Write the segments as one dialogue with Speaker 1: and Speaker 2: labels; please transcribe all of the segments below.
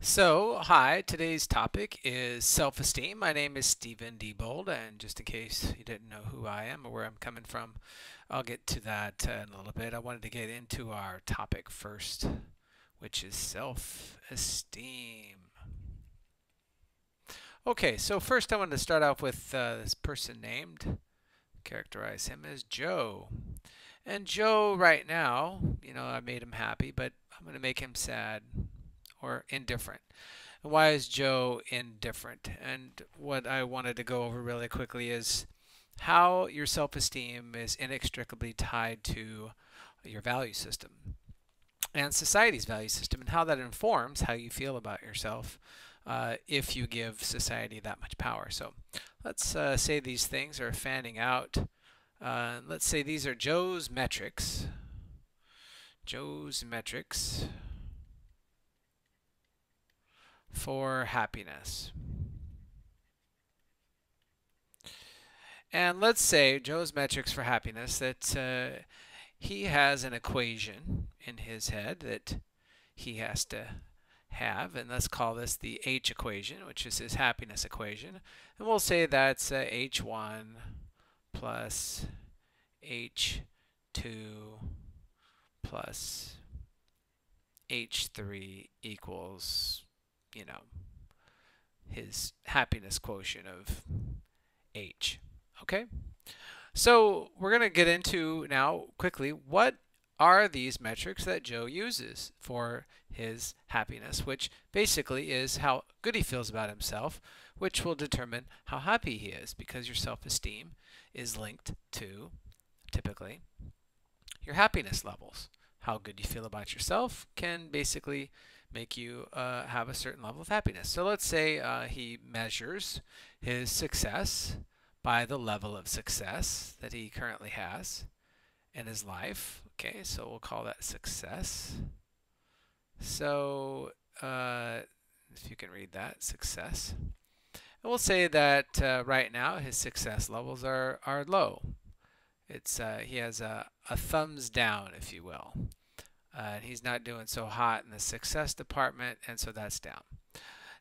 Speaker 1: Hi, today's topic is self-esteem. My name is Stephen D. Bold, and just in case you didn't know who I am or where I'm coming from, I'll get to that in a little bit. I wanted to get into our topic first, which is self-esteem. Okay, so first I wanted to start off with this person named, characterize him as Joe. And Joe, right now, I made him happy, but I'm going to make him sad or indifferent. Why is Joe indifferent? And what I wanted to go over really quickly is how your self esteem is inextricably tied to your value system and society's value system, and how that informs how you feel about yourself if you give society that much power. So let's say these things are fanning out. Let's say these are Joe's metrics. Joe's metrics for happiness. And let's say Joe's metrics for happiness that he has an equation in his head that he has to have, and let's call this the H equation, which is his happiness equation. And we'll say that's H1 plus H2 plus H3 equals, his happiness quotient of H. Okay? So we're going to get into now quickly what are these metrics that Joe uses for his happiness, which basically is how good he feels about himself, which will determine how happy he is, because your self-esteem is linked to, typically, your happiness levels. How good you feel about yourself can basically make you have a certain level of happiness. So let's say he measures his success by the level of success that he currently has in his life. Okay, so we'll call that success. So if you can read that, success. And we'll say that right now his success levels are low. It's he has a thumbs down, if you will. And he's not doing so hot in the success department, and so that's down.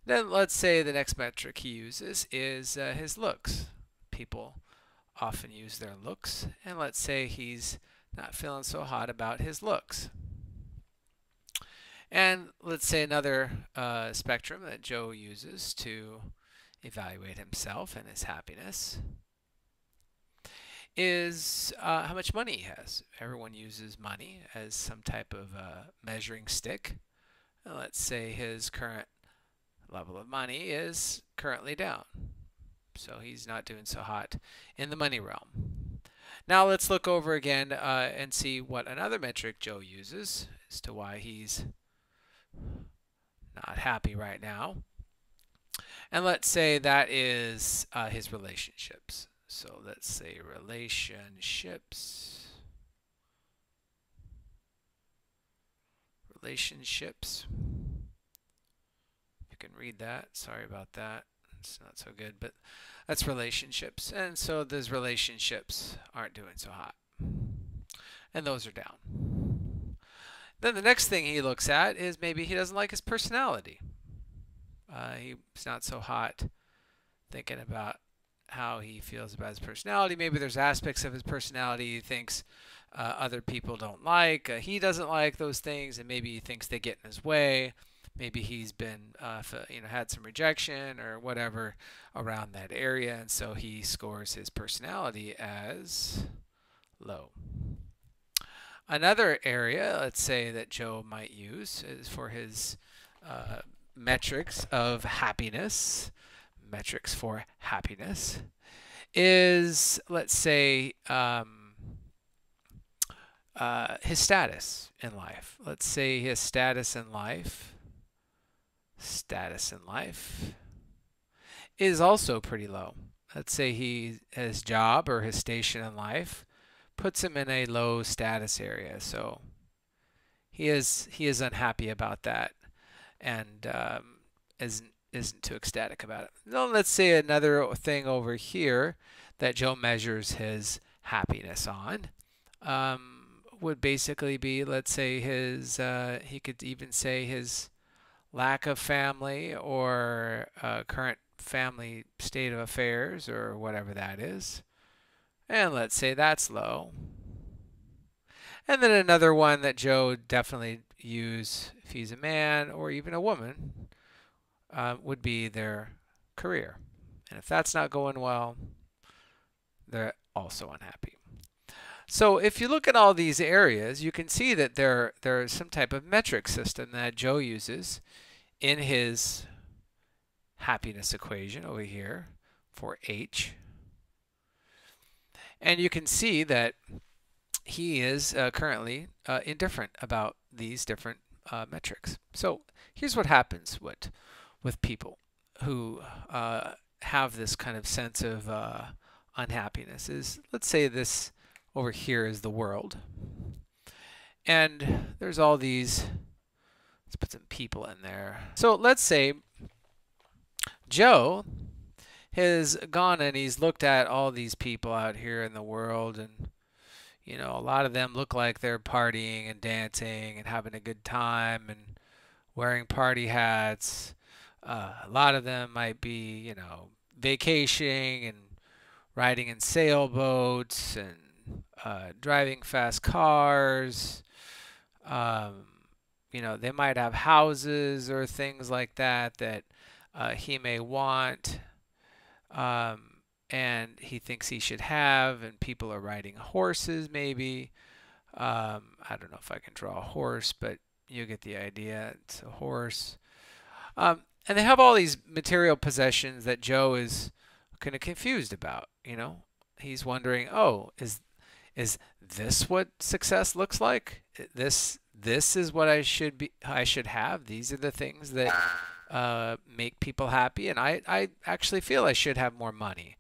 Speaker 1: Then let's say the next metric he uses is his looks. People often use their looks, and let's say he's not feeling so hot about his looks. And let's say another spectrum that Joe uses to evaluate himself and his happiness is how much money he has. Everyone uses money as some type of measuring stick. Let's say his current level of money is currently down. So he's not doing so hot in the money realm. Now let's look over again and see what another metric Joe uses as to why he's not happy right now. And let's say that is his relationships. So let's say relationships. Relationships. You can read that. Sorry about that. It's not so good, but that's relationships. And so those relationships aren't doing so hot. And those are down. Then the next thing he looks at is maybe he doesn't like his personality. He's not so hot thinking about how he feels about his personality. Maybe there's aspects of his personality he thinks other people don't like. He doesn't like those things, and maybe he thinks they get in his way. Maybe he's been, had some rejection or whatever around that area, and so he scores his personality as low. Another area, let's say, that Joe might use is for his metrics of happiness. Metrics for happiness is, let's say, his status in life. Let's say his status in life is also pretty low. Let's say his job or his station in life puts him in a low status area. So he is unhappy about that, and isn't too ecstatic about it. Now let's say another thing over here that Joe measures his happiness on would basically be, let's say, his he could even say his lack of family or current family state of affairs or whatever that is. And let's say that's low. And then another one that Joe would definitely use if he's a man or even a woman would be their career. And if that's not going well, they're also unhappy. So if you look at all these areas, you can see that there's some type of metric system that Joe uses in his happiness equation over here for H. And you can see that he is currently indifferent about these different metrics. So here's what happens with people who have this kind of sense of unhappiness is, let's say this over here is the world. And there's all these, let's put some people in there. So let's say Joe has gone and he's looked at all these people out here in the world, and you know, a lot of them look like they're partying and dancing and having a good time and wearing party hats. A lot of them might be, you know, vacationing and riding in sailboats and driving fast cars. You know, they might have houses or things like that that he may want. And he thinks he should have, and people are riding horses maybe. I don't know if I can draw a horse, but you get the idea. It's a horse. And they have all these material possessions that Joe is kind of confused about, you know. He's wondering, oh, is this what success looks like? This is what I should have. These are the things that make people happy, and I actually feel I should have more money.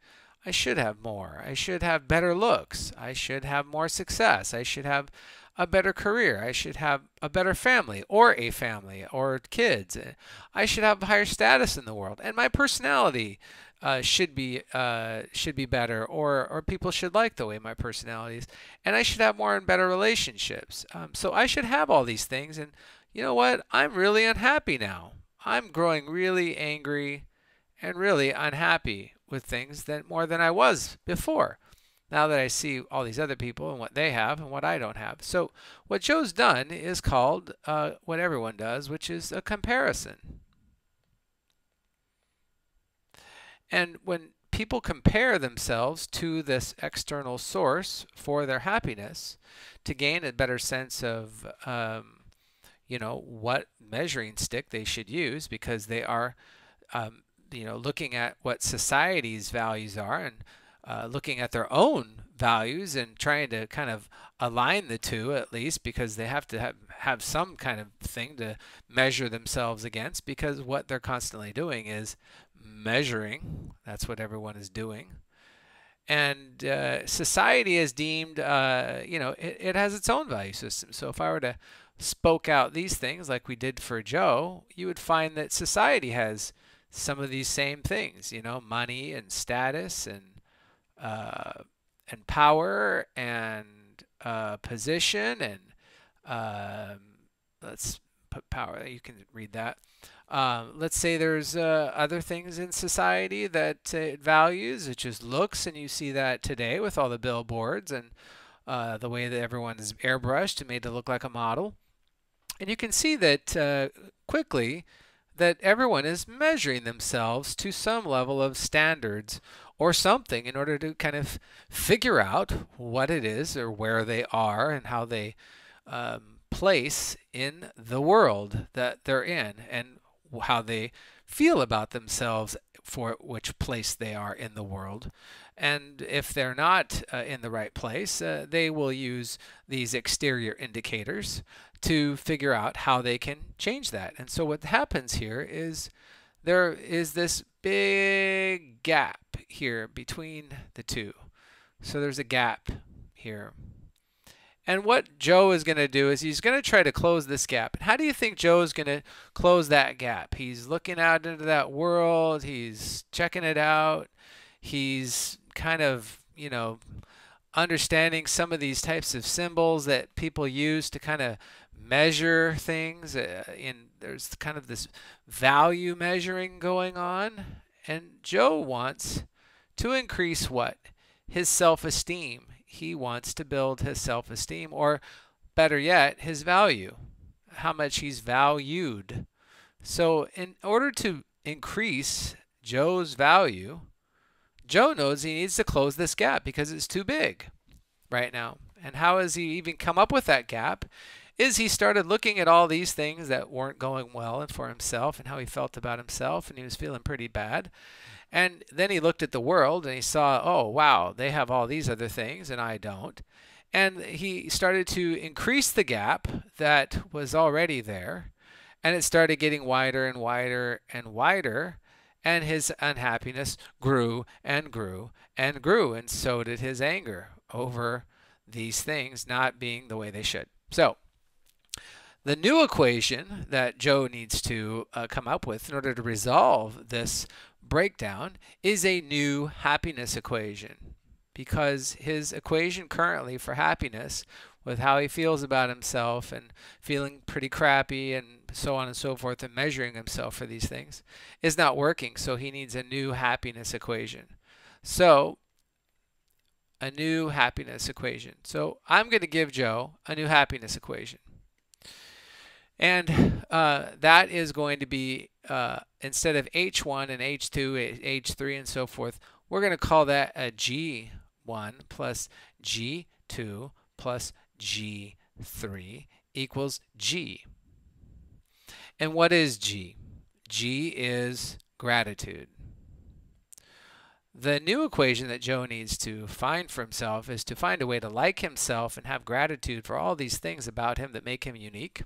Speaker 1: I should have more. I should have better looks. I should have more success. I should have a better career. I should have a better family or kids. I should have higher status in the world, and my personality should be better, or people should like the way my personality is, and I should have more and better relationships. So I should have all these things, and you know what? I'm really unhappy now. I'm growing really angry and really unhappy with things that more than I was before. Now that I see all these other people and what they have and what I don't have. So what Joe's done is called what everyone does, which is a comparison. And when people compare themselves to this external source for their happiness to gain a better sense of you know, what measuring stick they should use, because they are you know, looking at what society's values are and looking at their own values and trying to kind of align the two, at least, because they have to have some kind of thing to measure themselves against, because what they're constantly doing is measuring. That's what everyone is doing. And society is deemed, you know, it has its own value system. So if I were to spoke out these things like we did for Joe, you would find that society has some of these same things, you know, money and status and power and position and let's put power. You can read that. Let's say there's other things in society that it values, such as looks, and you see that today with all the billboards and the way that everyone is airbrushed and made to look like a model. And you can see that quickly that everyone is measuring themselves to some level of standards or something in order to kind of figure out what it is or where they are and how they place in the world that they're in, and how they feel about themselves for which place they are in the world. And if they're not in the right place, they will use these exterior indicators to figure out how they can change that. And so what happens here is there is this big gap here between the two. So there's a gap here. And what Joe is going to do is he's going to try to close this gap. And how do you think Joe is going to close that gap? He's looking out into that world. He's checking it out. He's kind of, you know, understanding some of these types of symbols that people use to kind of measure things. There's kind of this value measuring going on, and Joe wants to increase what? His self-esteem. He wants to build his self-esteem, or better yet, his value, how much he's valued. So in order to increase Joe's value, Joe knows he needs to close this gap because it's too big right now. And how has he even come up with that gap? Is he started looking at all these things that weren't going well for himself and how he felt about himself, and he was feeling pretty bad. And then he looked at the world and he saw, oh, wow, they have all these other things and I don't. And he started to increase the gap that was already there. And it started getting wider and wider and wider. And his unhappiness grew and grew and grew. And so did his anger over these things not being the way they should. So the new equation that Joe needs to come up with in order to resolve this breakdown is a new happiness equation, because his equation currently for happiness, with how he feels about himself and feeling pretty crappy and so on and so forth and measuring himself for these things, is not working. So he needs a new happiness equation. So a new happiness equation. So I'm going to give Joe a new happiness equation. And that is going to be, instead of H1 and H2, H3 and so forth, we're going to call that a G1 plus G2 plus G3 equals G. And what is G? G is gratitude. The new equation that Joe needs to find for himself is to find a way to like himself and have gratitude for all these things about him that make him unique,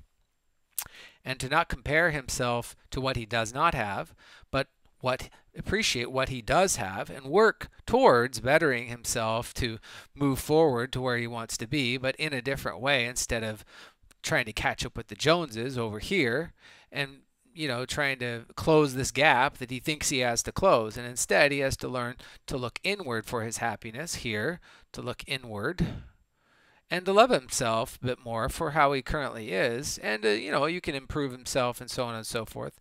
Speaker 1: and to not compare himself to what he does not have, but appreciate what he does have and work towards bettering himself to move forward to where he wants to be, but in a different way, instead of trying to catch up with the Joneses over here and trying to close this gap that he thinks he has to close. And instead he has to learn to look inward for his happiness here, to look inward, and to love himself a bit more for how he currently is. And, you can improve himself and so on and so forth.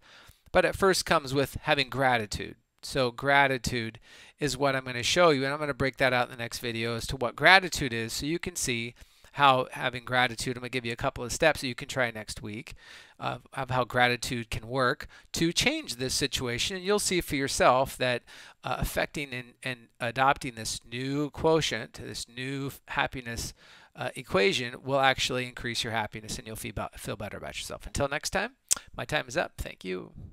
Speaker 1: But it first comes with having gratitude. So gratitude is what I'm going to show you. And I'm going to break that out in the next video as to what gratitude is, so you can see how having gratitude, I'm going to give you a couple of steps that you can try next week of how gratitude can work to change this situation. And you'll see for yourself that affecting and adopting this new quotient, this new happiness equation, will actually increase your happiness, and you'll feel better about yourself. Until next time, my time is up. Thank you.